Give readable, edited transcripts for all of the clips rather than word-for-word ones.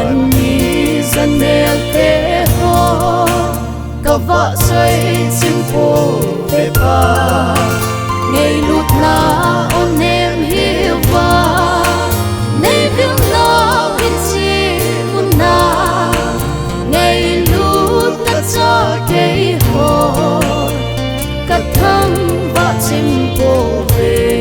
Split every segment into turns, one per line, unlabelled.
còn đi dân nèo thế ho cả vợ xoay chim phố về bà ngày lụt lá ôn em hiểu và nay viếng lo in chi muốn na ngày lụt ta cho cây hồ cả thăng vợ chim phố về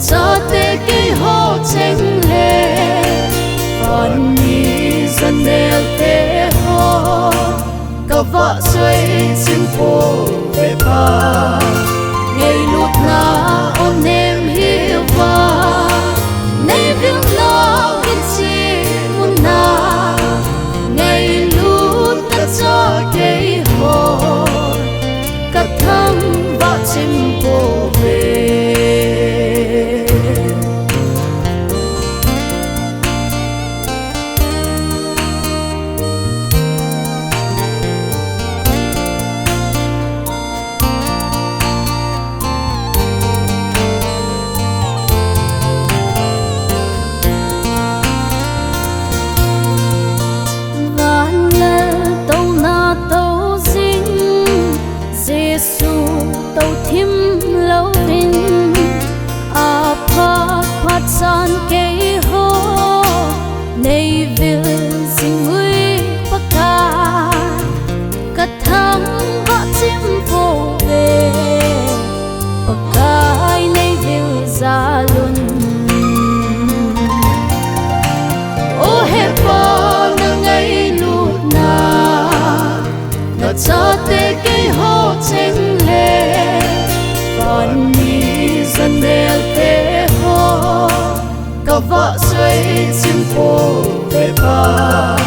cho tê cây hồ tranh lệ còn đi dân nèo thế ho cả vợ xoay chim phố về bà ngày lụt lá ôn em hiểu và nay viếng lo in chi muốn na ngày lụt ta cho cây hồ cả thăng vợ chim phố về san cây ho nay vil sing ui baka cả thang vợ chim phố về baka nay vil ra luôn ô he po na ngày lụt na cho tê cây ho tranh lệ còn đi dân nèo thế ho cả vợ xoay chim phố về bà